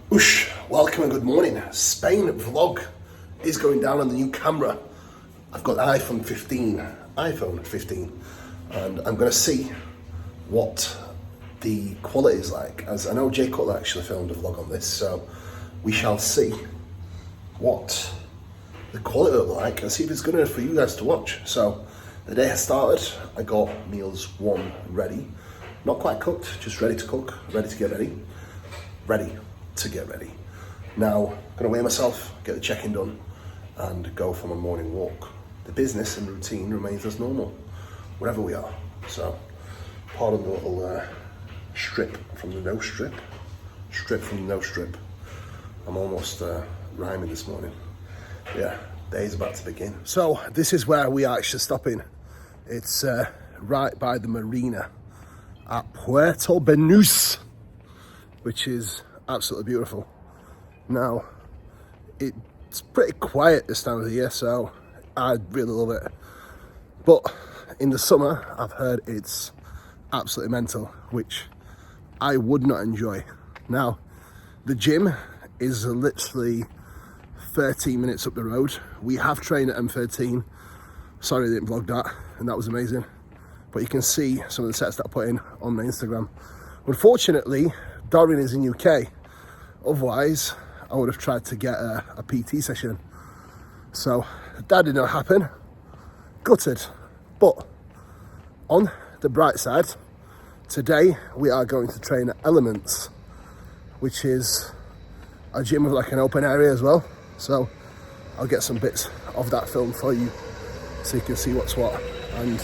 Whoosh, welcome and good morning. Spain vlog is going down on the new camera. I've got the iPhone 15, and I'm gonna see what the quality is like. As I know Jay Cutler actually filmed a vlog on this, so we shall see what the quality will look like and see if it's good enough for you guys to watch. So the day has started. I got meals 1 ready. Not quite cooked, just ready to cook, ready to get ready. Now, I'm gonna weigh myself, get the check-in done, and go for my morning walk. The business and routine remains as normal, wherever we are. So, pardon the little strip from the no strip. I'm almost rhyming this morning. Yeah, day's about to begin. So, this is where we are actually stopping. It's right by the marina at Puerto Banus, which is absolutely beautiful. Now, it's pretty quiet this time of the year, so I really love it. But in the summer, I've heard it's absolutely mental, which I would not enjoy. Now, the gym is literally 13 minutes up the road. We have trained at M13. Sorry I didn't vlog that, and that was amazing. But you can see some of the sets that I put in on my Instagram. Unfortunately, Dorian is in UK. Otherwise, I would have tried to get a PT session. So that did not happen. Gutted. But on the bright side, today we are going to train at Elements, which is a gym with like an open area as well. So I'll get some bits of that filmed for you so you can see what's what and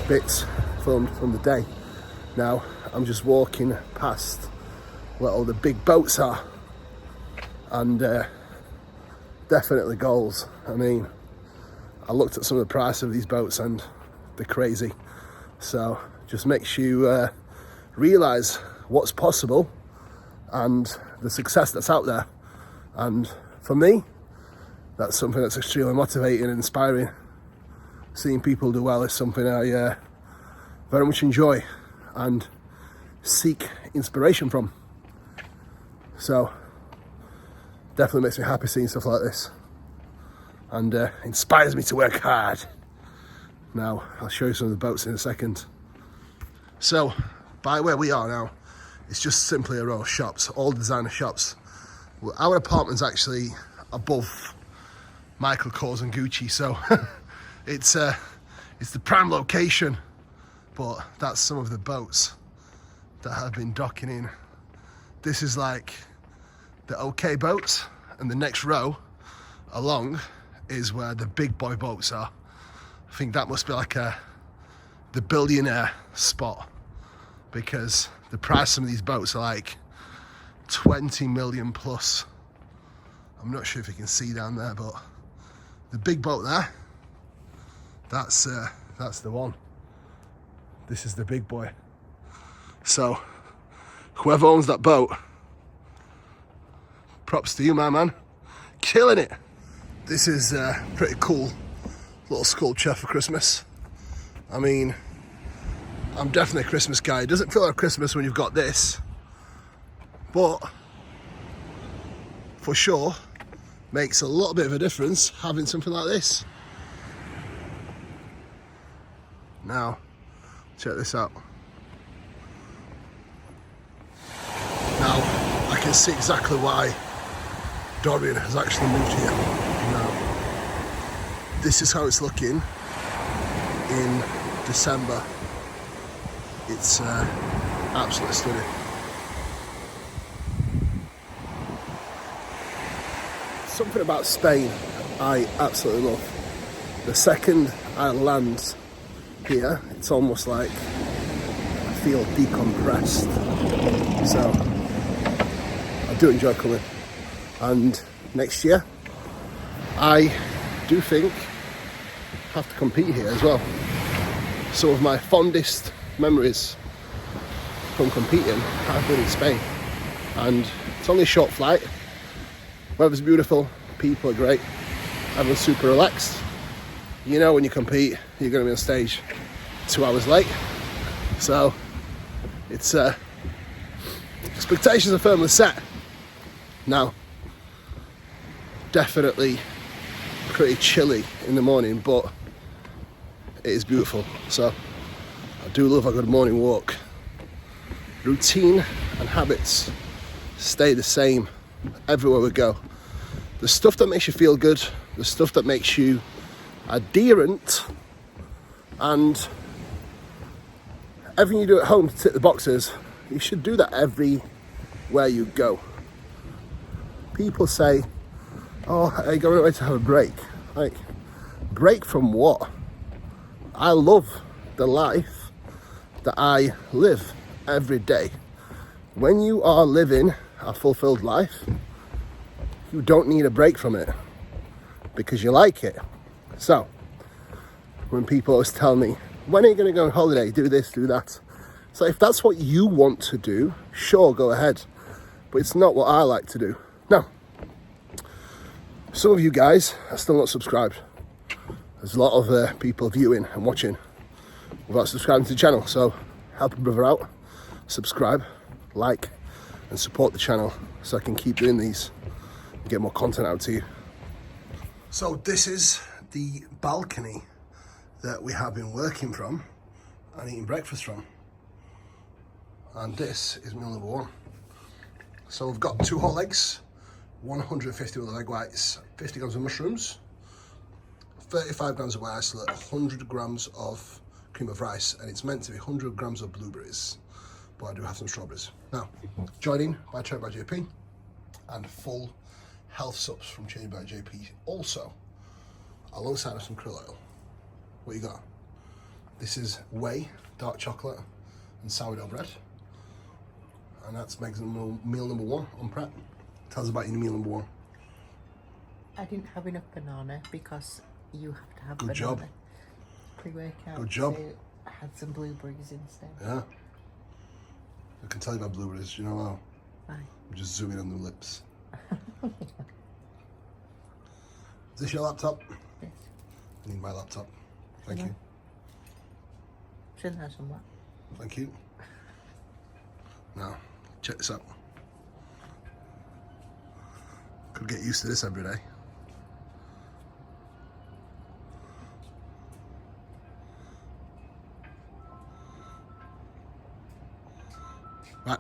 bits filmed from the day. Now, I'm just walking past where all the big boats are, and definitely goals. I mean, I looked at some of the price of these boats and they're crazy. So just makes you realise what's possible and the success that's out there. And for me, that's something that's extremely motivating and inspiring. Seeing people do well is something I very much enjoy and seek inspiration from. So definitely makes me happy seeing stuff like this, and inspires me to work hard. Now I'll show you some of the boats in a second. So by where we are now, it's just simply a row of shops, all designer shops. Well, our apartment's actually above Michael Kors and Gucci, so it's the prime location. But that's some of the boats that have been docking in. This is like the okay boats, and the next row along is where the big boy boats are. I think that must be like the billionaire spot, because the price of some of these boats are like 20 million plus. I'm not sure if you can see down there, but the big boat there, that's the one. This is the big boy. So whoever owns that boat, props to you, my man. Killing it. This is a pretty cool little sculpture for Christmas. I mean, I'm definitely a Christmas guy. It doesn't feel like Christmas when you've got this, but for sure makes a little bit of a difference having something like this. Now, check this out. Now, I can see exactly why Dorian has actually moved here. Now, this is how it's looking in December. It's absolutely stunning. Something about Spain I absolutely love. The second I land here, it's almost like I feel decompressed. So I do enjoy coming. And next year, I do think I have to compete here as well. Some of my fondest memories from competing have been in Spain. And it's only a short flight. Weather's beautiful, people are great, everyone's super relaxed. You know when you compete, you're going to be on stage 2 hours late. So it's expectations are firmly set. Now, definitely pretty chilly in the morning, but it is beautiful. So I do love a good morning walk. Routine and habits stay the same everywhere we go. The stuff that makes you feel good, the stuff that makes you adherent, and everything you do at home to tick the boxes, you should do that everywhere you go. People say, oh, are you going away to have a break? Like, break from what? I love the life that I live every day. When you are living a fulfilled life, you don't need a break from it because you like it. So, when people always tell me, when are you going to go on holiday? Do this, do that. So if that's what you want to do, sure, go ahead. But it's not what I like to do. Now, some of you guys are still not subscribed. There's a lot of people viewing and watching without subscribing to the channel. So help a brother out, subscribe, like, and support the channel so I can keep doing these and get more content out to you. So this is the balcony that we have been working from and eating breakfast from. And this is meal number 1. So we've got 2 whole eggs, 150 of the egg whites, 50 grams of mushrooms, 35 grams of white isolate, 100 grams of cream of rice, and it's meant to be 100 grams of blueberries, but I do have some strawberries. Now, joining by Trained by JP and full health subs from Trained by JP also, alongside of some krill oil. What you got? This is whey, dark chocolate, and sourdough bread. And that's makes meal number 1 on prep. Tell us about your meal number 1. I didn't have enough banana because you have to have Good banana. job. Pre-workout. Good job. So I had some blueberries instead. Yeah. I can tell you about blueberries, you know how? Why? I'm just zooming on the lips. Is this your laptop? Yes. I need my laptop. Thank you. Shouldn't have some what? Thank you. Now, check this out. Could get used to this every day. Right,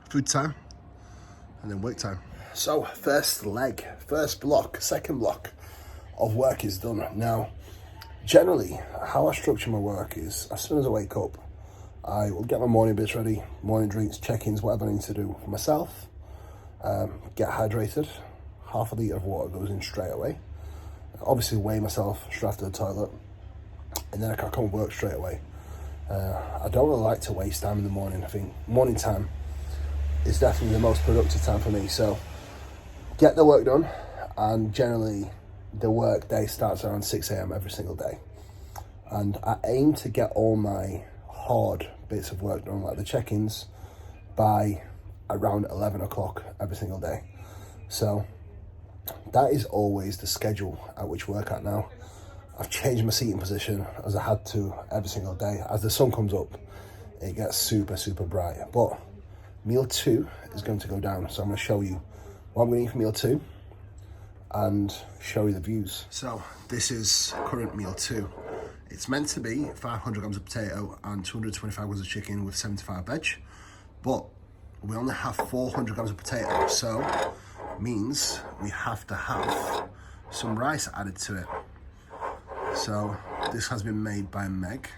food time, and then work time. So, first leg, first block, second block of work is done. Now, generally, how I structure my work is, as soon as I wake up, I will get my morning bits ready, morning drinks, check-ins, whatever I need to do for myself. Get hydrated, half a litre of water goes in straight away. Obviously weigh myself straight after the toilet, and then I can come and work straight away. I don't really like to waste time in the morning. I think morning time is definitely the most productive time for me. So get the work done, and generally the work day starts around 6 a.m. every single day. And I aim to get all my hard bits of work done, like the check-ins, by around 11 o'clock every single day. So that is always the schedule at which I work at now. I've changed my seating position as I had to every single day. As the sun comes up, it gets super, super bright. But meal 2 is going to go down. So I'm going to show you what I'm going to eat for meal 2 and show you the views. So this is current meal 2. It's meant to be 500 grams of potato and 225 grams of chicken with 75 veg, but we only have 400 grams of potato, so means we have to have some rice added to it. So this has been made by Meg.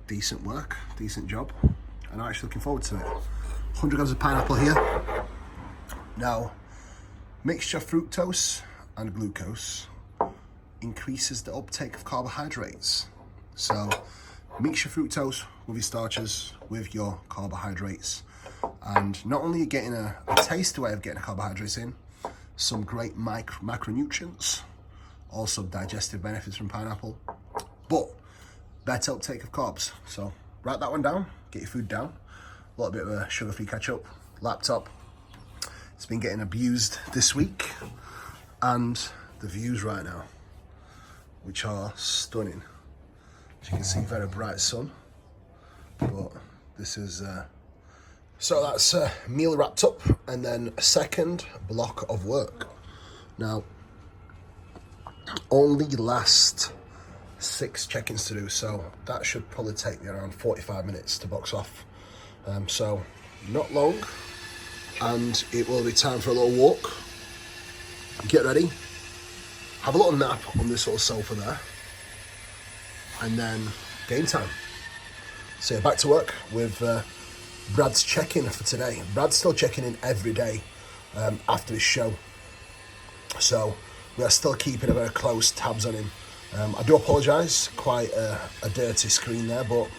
Decent work, decent job, and I'm actually looking forward to it. 100 grams of pineapple here. Now, mixture of fructose and glucose increases the uptake of carbohydrates. So mix your fructose with your starches, with your carbohydrates. And not only are you getting a tasty way of getting carbohydrates in, some great macronutrients, also digestive benefits from pineapple, but better uptake of carbs. So write that one down, get your food down. A little bit of a sugar-free ketchup, laptop. It's been getting abused this week, and the views right now, which are stunning. As you can see, very bright sun, but this is So that's a meal wrapped up, and then a second block of work. Now, only last 6 check-ins to do, so that should probably take me around 45 minutes to box off. So not long, and it will be time for a little walk, get ready, have a little nap on this little sofa there, and then game time. So back to work with Brad's check-in for today. Brad's still checking in every day after his show, so we are still keeping a very close tabs on him. I do apologise, quite a dirty screen there, but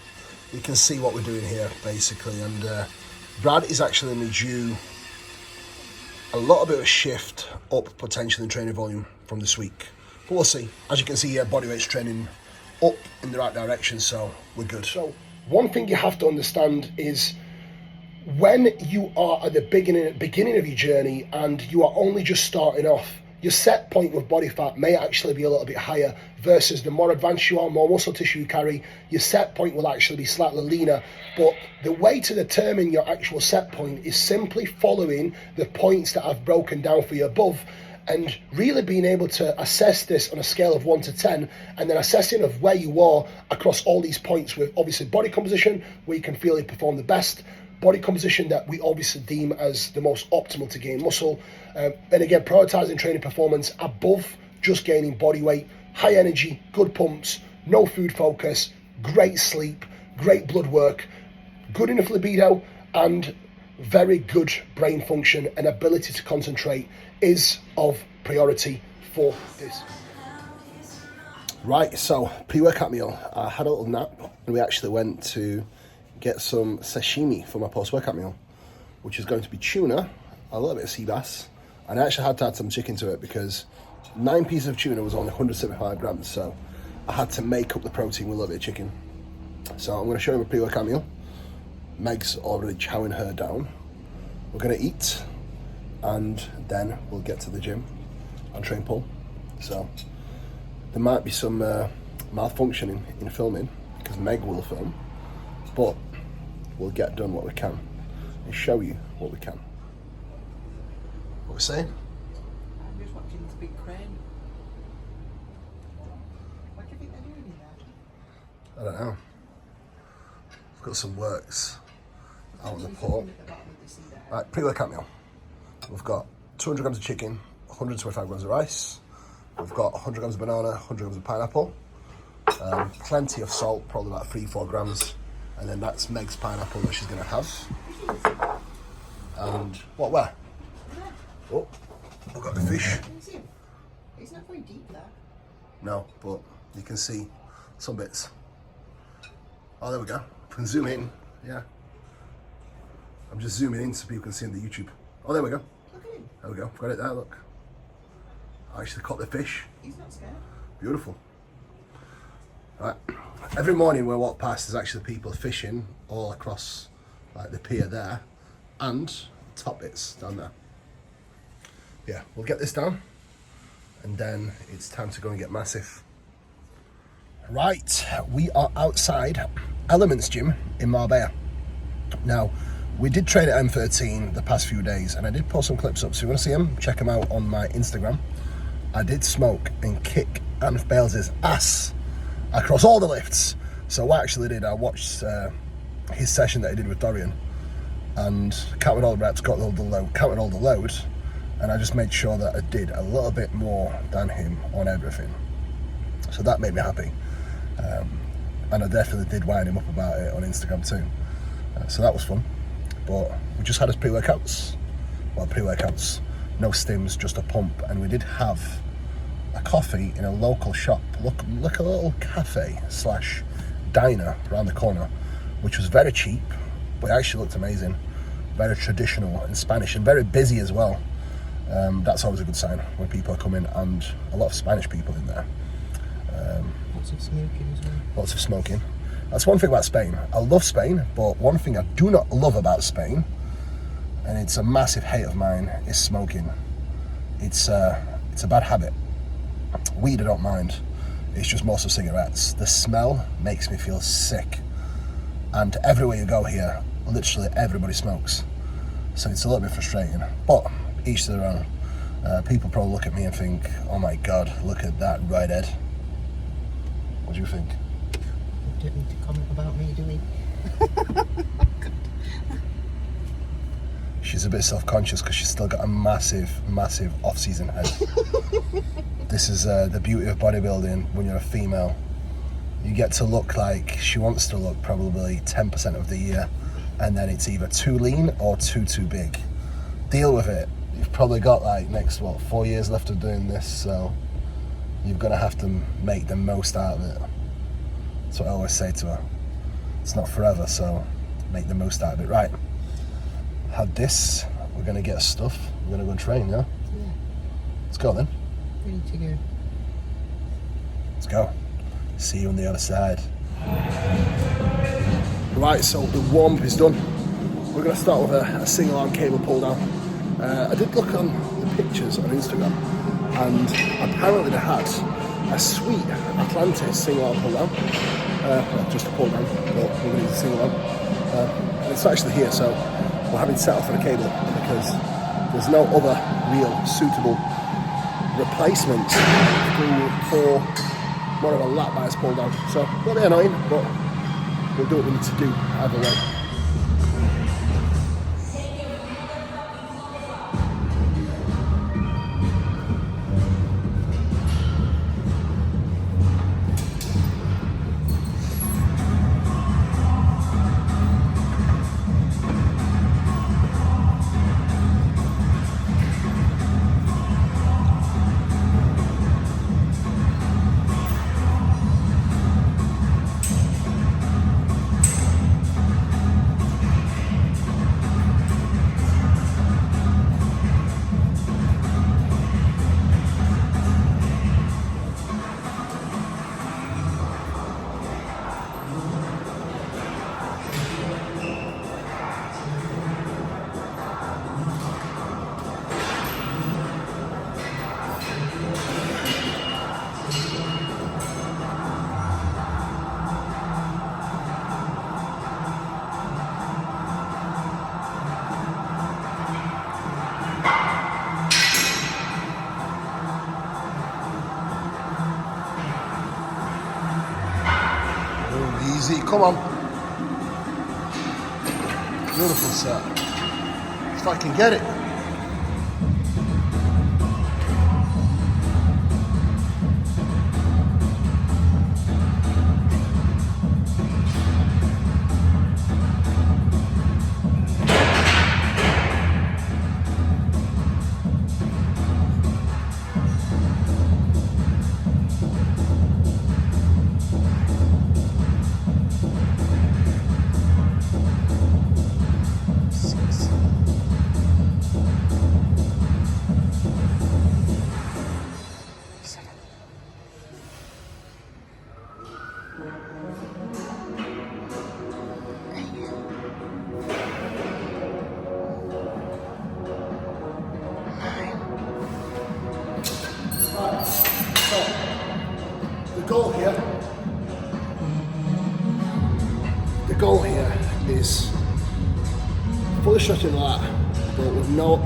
you can see what we're doing here basically. And Brad is actually only due a little bit of a shift up potentially in training volume from this week, but we'll see. As you can see here, body weight's trending up in the right direction, so we're good. So one thing you have to understand is when you are at the beginning of your journey and you are only just starting off, your set point with body fat may actually be a little bit higher versus the more advanced you are, more muscle tissue you carry, your set point will actually be slightly leaner. But the way to determine your actual set point is simply following the points that I've broken down for you above, and really being able to assess this on a scale of 1 to 10, and then assessing of where you are across all these points with obviously body composition, where you can feel you perform the best, body composition that we obviously deem as the most optimal to gain muscle, and again, prioritizing training performance above just gaining body weight, high energy, good pumps, no food focus, great sleep, great blood work, good enough libido, and very good brain function and ability to concentrate is of priority for this. Right, so pre-workout meal. I had a little nap and we actually went to get some sashimi for my post-workout meal, which is going to be tuna, a little bit of sea bass, and I actually had to add some chicken to it because 9 pieces of tuna was only 175 grams, so I had to make up the protein with a little bit of chicken. So I'm going to show you my pre-workout meal. Meg's already chowing her down. We're going to eat, and then we'll get to the gym and train pull. So there might be some malfunctioning in filming because Meg will film, but we'll get done what we can and show you what we can. What we're saying? I'm just watching this big crane. What do you think they're doing in there? I don't know. We've got some works out on the port. Right, pre-workout meal. We've got 200 grams of chicken, 125 grams of rice. We've got 100 grams of banana, 100 grams of pineapple. Plenty of salt, probably about 3-4 grams. And then that's Meg's pineapple that she's going to have. And what, where? Oh, we've got the fish. It's not very deep there. No, but you can see some bits. Oh, there we go. We can zoom in. Yeah. I'm just zooming in so people can see on the YouTube. Oh, there we go. Look at him. There we go. Got it there, look. I actually caught the fish. He's not scared. Beautiful. Right. Every morning when I walk past, there's actually people fishing all across like the pier there and top bits down there. Yeah, we'll get this down and then it's time to go and get massive. Right, we are outside Elements Gym in Marbella. Now, we did train at M13 the past few days and I did post some clips up, so if you want to see them, check them out on my Instagram. I did smoke and kick Anf Bales' ass across all the lifts. So what I actually did, I watched his session that he did with Dorian and counted all the reps, got all the load, counted all the load, and I just made sure that I did a little bit more than him on everything. So that made me happy. And I definitely did wind him up about it on Instagram too. So that was fun. But we just had his pre-workouts. Well, pre-workouts, no stims, just a pump. And we did have a coffee in a local shop, like a little cafe / diner around the corner, which was very cheap, but it actually looked amazing. Very traditional and Spanish and very busy as well. That's always a good sign when people are coming, and a lot of Spanish people in there. Lots of smoking as well. Lots of smoking. That's one thing about Spain. I love Spain, but one thing I do not love about Spain, and it's a massive hate of mine, is smoking. It's a bad habit. Weed I don't mind. It's just most of cigarettes. The smell makes me feel sick. And everywhere you go here, literally everybody smokes. So it's a little bit frustrating, but each to their own. People probably look at me and think, oh my God, look at that redhead. What do you think? We don't need to comment about me, do we? She's a bit self-conscious because she's still got a massive, massive off-season head. This is the beauty of bodybuilding when you're a female. You get to look like she wants to look probably 10% of the year, and then it's either too lean or too big. Deal with it. You've probably got like next, 4 years left of doing this, so you're gonna have to make the most out of it. That's what I always say to her. It's not forever, so make the most out of it. Right, had this, we're gonna get stuff, we're gonna go and train, yeah? Yeah. Let's go then. Ready to go. Let's go. See you on the other side. Right, so the warm-up is done. We're gonna start with a single arm cable pull down. I did look on the pictures on Instagram, and apparently they had a sweet Atlantis single arm pull down. Just a pull down, but we're going to use a single arm. And it's actually here, so we're having to settle for the cable because there's no other real suitable replacement for more of a lat bias pull down. So a little bit annoying, but we'll do what we need to do either way. Easy, come on. Beautiful set. If I can get it. The goal here is fully stretching the lat, but with no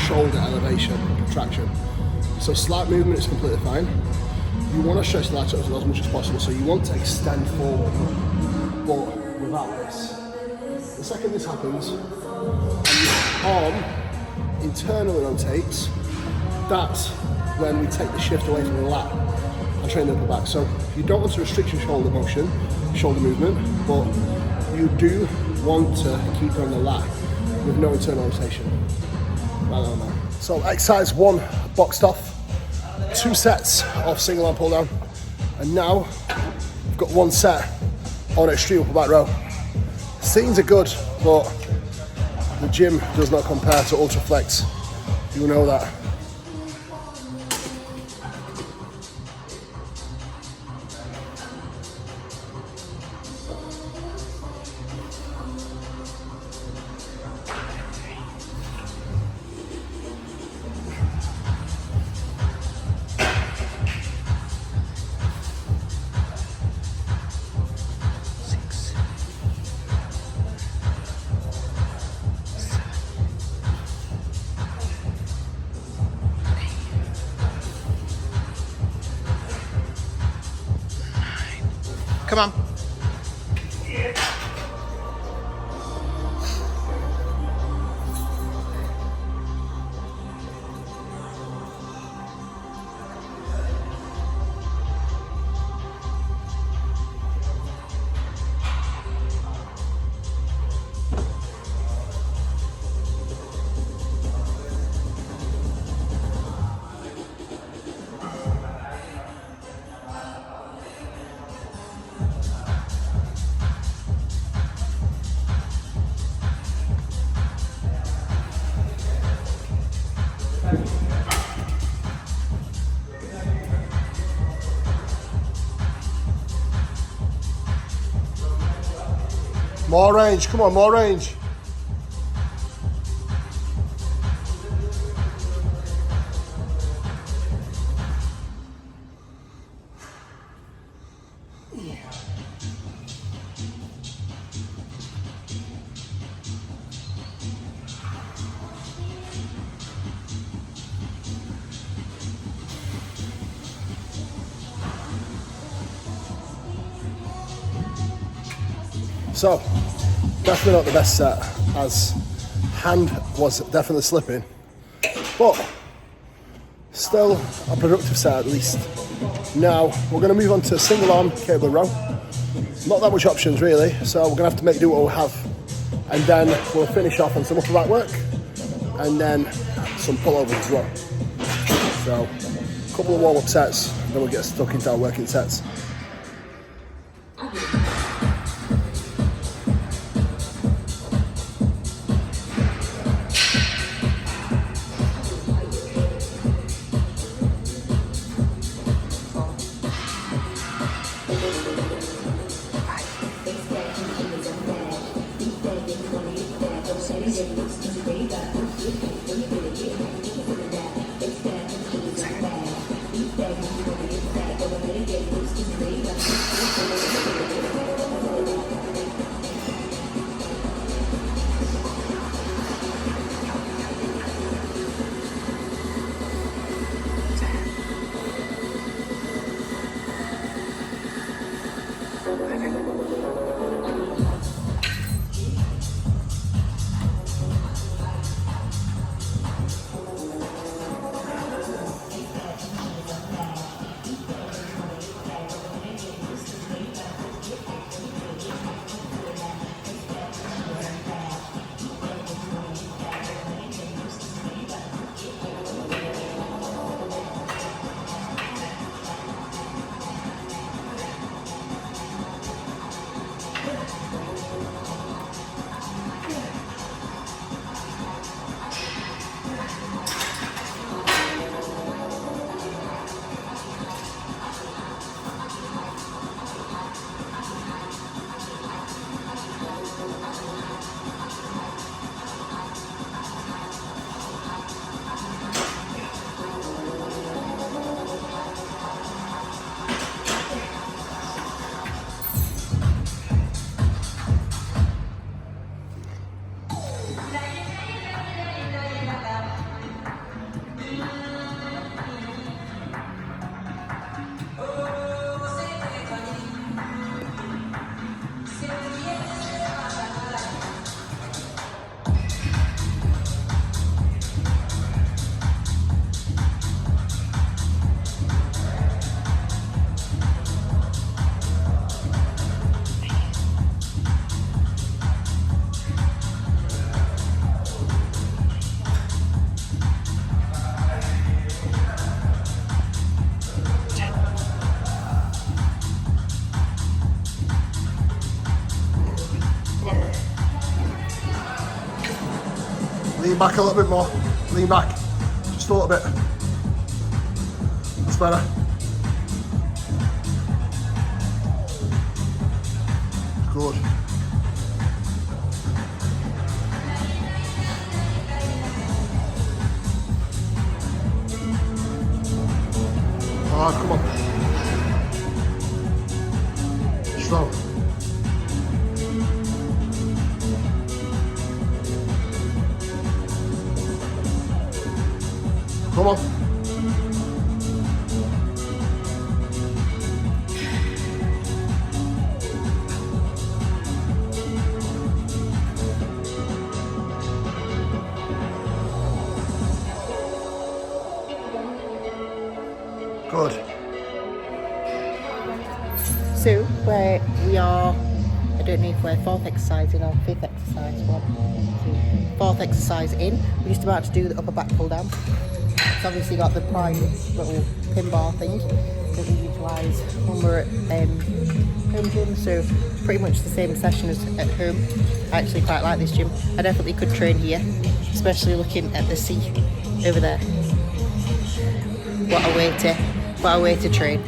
shoulder elevation contraction. So slight movement is completely fine. You want to stretch the lat as much as possible, so you want to extend forward, but without this. The second this happens, and your arm internally rotates, that's when we take the shift away from the lat and train the upper back. So you don't want to restrict your shoulder motion, shoulder movement, but you do want to keep on the lat with no internal rotation. Right on there. So exercise 1 boxed off, 2 sets of single arm pull down, and now we've got 1 set on extreme upper back row. Scenes are good, but the gym does not compare to Ultra Flex. You know that. come on. More range, come on, more range. So, definitely not the best set, as hand was definitely slipping, but still a productive set at least. Now, we're going to move on to single arm cable row. Not that much options really, so we're going to have to make do what we have, and then we'll finish off on some upper back work, and then some pullovers as well. So, a couple of warm-up sets, then we'll get stuck into our working sets. Lean back a little bit more. Lean back. Just a little bit. That's better. Good. Ah, come on. Slow. Come on. Good. So we are, I don't know if we're fourth exercise in or fifth exercise. 1, 2, fourth exercise in. We're just about to do the upper back pull down. It's obviously got the prime little pin bar thing that we utilise when we're at home gym. So pretty much the same session as at home. I actually quite like this gym. I definitely could train here, especially looking at the sea over there. What a way to train.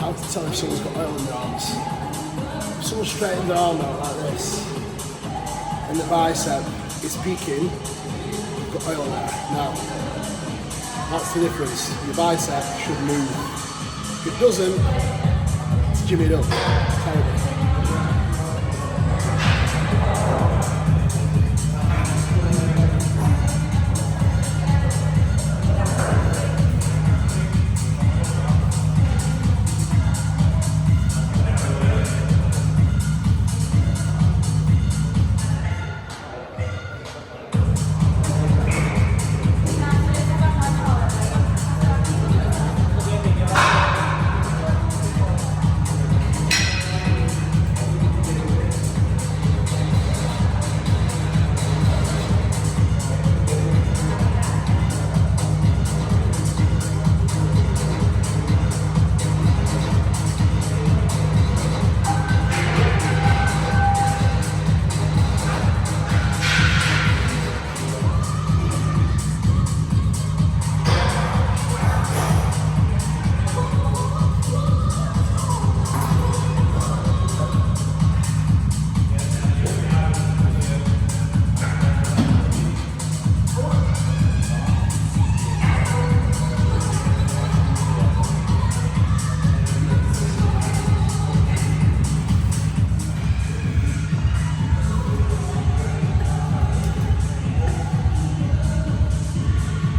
how to tell if someone's got oil in their arms. If someone straightens their arm out like this, and the bicep is peaking, you've got oil there. Now, that's the difference. Your bicep should move. If it doesn't, it's jimmied up. Terrible.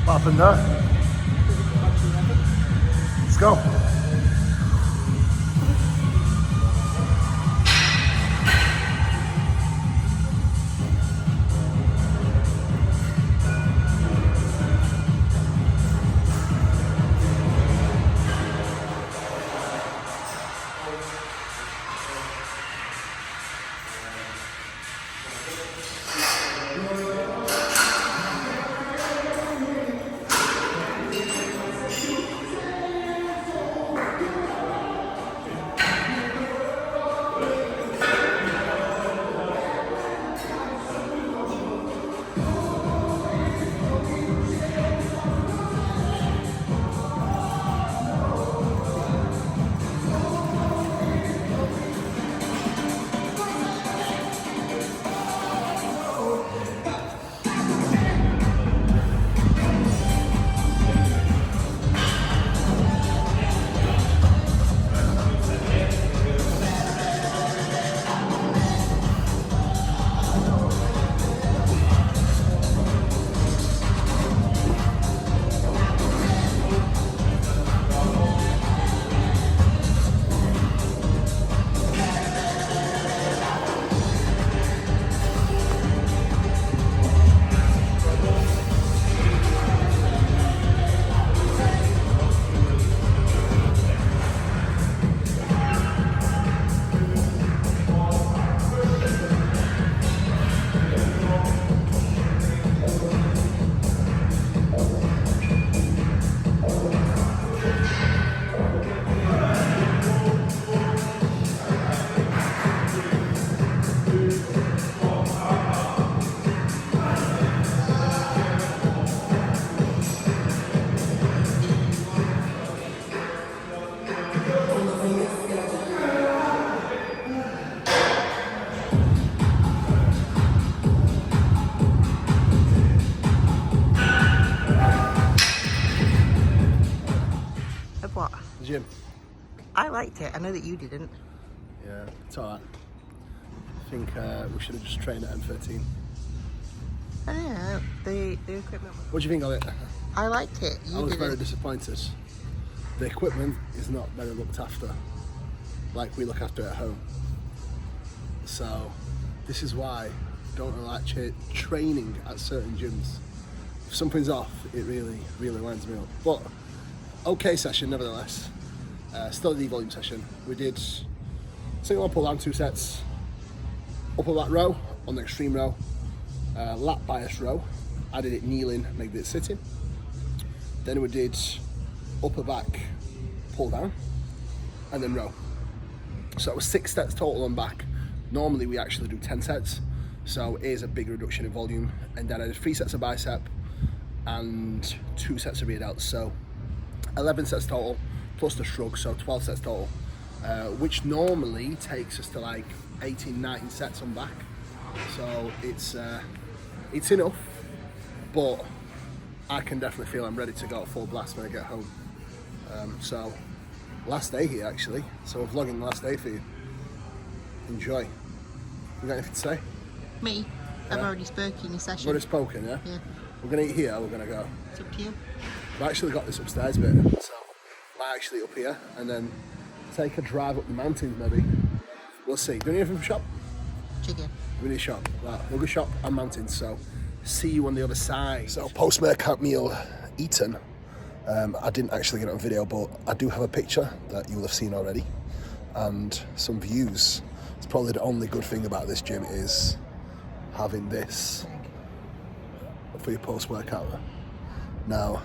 What happened there? Let's go. Gym. I liked it. I know that you didn't. Yeah, it's alright. I think we should have just trained at M13. The equipment. What do you think of it? I liked it. I was very disappointed. The equipment is not very looked after, like we look after it at home. So this is why I don't like training at certain gyms. If something's off, it really winds me up. But okay session nevertheless. Still a D volume session. We did single and pull down 2 sets, upper back row on the extreme row, lat bias row. I did it kneeling, made it sitting. Then we did upper back pull down and then row. So it was 6 sets total on back. Normally we actually do 10 sets, so it is a big reduction in volume. And then I did 3 sets of bicep and 2 sets of rear delts. So 11 sets total, plus the shrug, so 12 sets total, which normally takes us to like 18, 19 sets on back. So it's enough, but I can definitely feel I'm ready to go full blast when I get home. So last day here actually, so we're vlogging the last day for you. Enjoy. You got anything to say? Me? Yeah. I've already spoken in your session. You've already spoken, yeah? Yeah. We're gonna eat here, or we're gonna go? It's up to you. We've actually got this upstairs bit, so might actually up here and then take a drive up the mountains maybe. We'll see. Do you need anything from shop? Chicken. We need shop. Right, we'll go shop and mountains, so see you on the other side. So post-workout meal eaten. I didn't actually get it on video, but I do have a picture that you will have seen already and some views. It's probably the only good thing about this gym is having this for your post-workout. Now,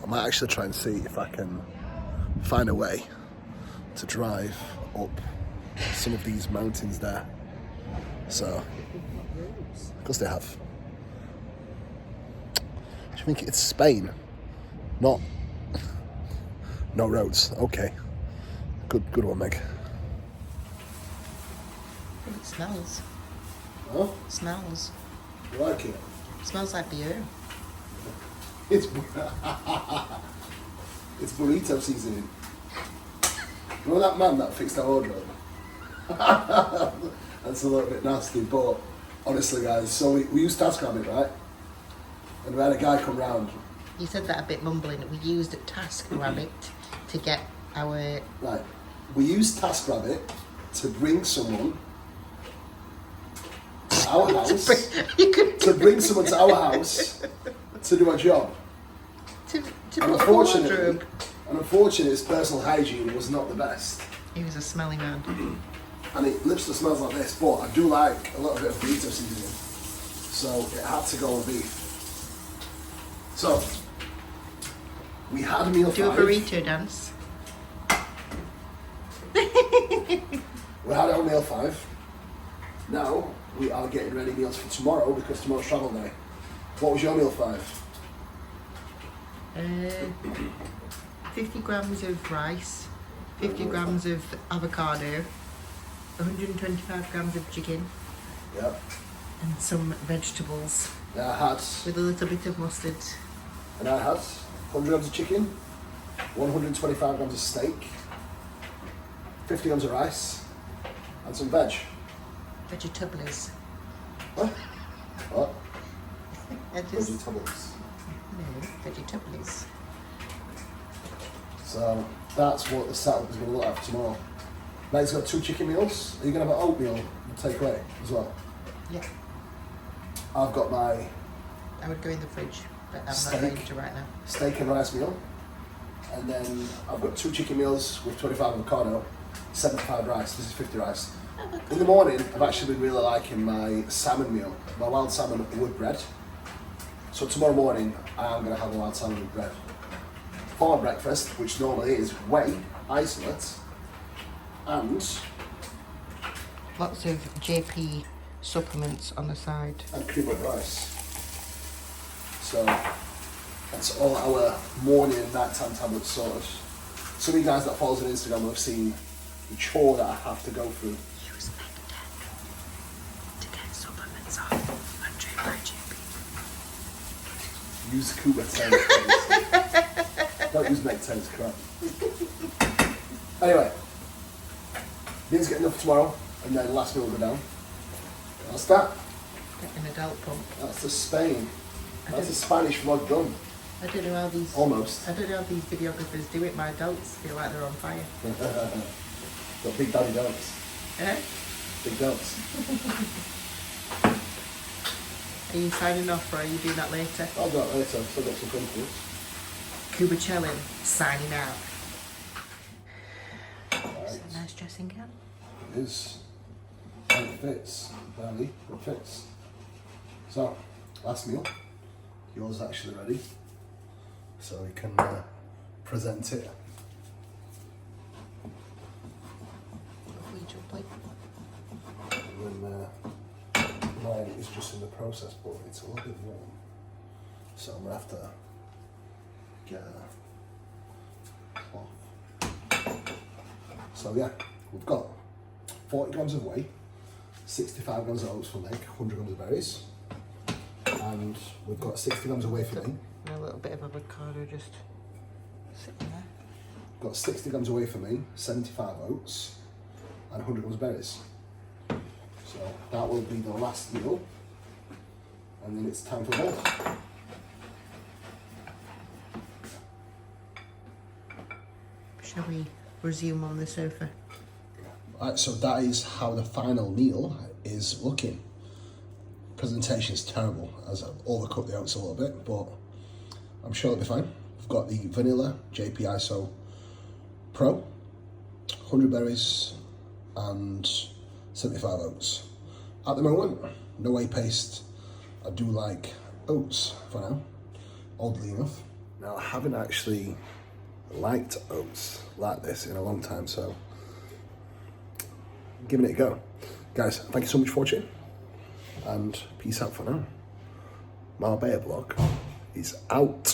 I might actually try and see if I can find a way to drive up some of these mountains there. So, because they have. Do you think it's Spain? Not. No roads. Okay. Good one, Meg. It smells. Huh? It smells. You like it? It smells like beer. It's it's burrito seasoning. You know that man that fixed our wardrobe? That's a little bit nasty, but honestly, guys, so we used TaskRabbit, right? And we had a guy come round. You said that a bit mumbling. We used TaskRabbit to get our... Right. We used TaskRabbit to bring someone to our house. To bring someone to our house to do a job. To And put a unfortunately, wardrobe. his personal hygiene was not the best. He was a smelly man. And it literally smells like this, but I do like a little bit of burrito seasoning. So it had to go on beef. So, we had meal 5. Do a burrito dance. We had our meal 5. Now, we are getting ready meals for tomorrow because tomorrow's travel day. What was your meal 5? 50 grams of rice, 50 grams of avocado, 125 grams of chicken, Yep. and some vegetables And I had, with a little bit of mustard. 100 grams of chicken, 125 grams of steak, 50 grams of rice, and some veg. Vegetables. What? What? Vegetables. Vegetables. No, vegetables. So that's what the setup is going to look like for tomorrow. Meg's got 2 chicken meals. Are you going to have an oatmeal and take away as well? Yeah, I've got my I would go in the fridge, but I'm Steak. not going to right now. steak and rice meal. And then I've got 2 chicken meals with 25 avocado, 75 rice. This is 50 rice. In the morning, I've actually been really liking my salmon meal, my wild salmon with bread. So tomorrow morning, I'm going to have a wild salmon with bread. For my breakfast, which normally is whey, isolate, and Lots of JP supplements on the side. cream of rice. So that's all our morning and nighttime tablets sorted. Some of you guys that follow us on Instagram will have seen the chore that I have to go through. Use Meg10 to get supplements off and drink by JP. Use Cuba 10. Please. Don't use Meg 10, it's crap. Anyway, Vin's getting enough tomorrow, and then last meal will go down. That's that. Get an adult pump. That's the Spain. That's the Spanish vlog done. I don't know how these. Almost. I don't know how these videographers do it. My adults feel like they're on fire. Got big daddy don'ts. Eh? Big don'ts. Are you signing off or are you doing that later? I'll do that later. I've still got some companies. Cuba Chellin signing out. Right. Is that a nice dressing gown? It is. And it fits. Barely, but it fits. So, last meal. Yours is actually ready. So we can present it. And then mine is just in the process, but it's a little bit warm. So I'm gonna have to get a cloth So yeah, we've got 40 grams of whey, 65 grams of oats for Meg, 100 grams of berries, and we've got 60 grams of whey for me. And a little bit of avocado just sitting there. Got 60 grams of whey for me, 75 oats, and 100 grams of berries. So that will be the last meal, and then it's time for bed. Shall we resume on the sofa? Right, so that is how the final meal is looking. Presentation is terrible, as I've overcooked the oats a little bit, but I'm sure it'll be fine. We've got the vanilla JP ISO Pro, 100 berries, and 75 oats. At the moment, no whey paste. I do like oats for now, oddly enough. Now, I haven't actually liked oats like this in a long time, so I'm giving it a go. Guys, thank you so much for watching, and peace out for now. Marbella vlog is out.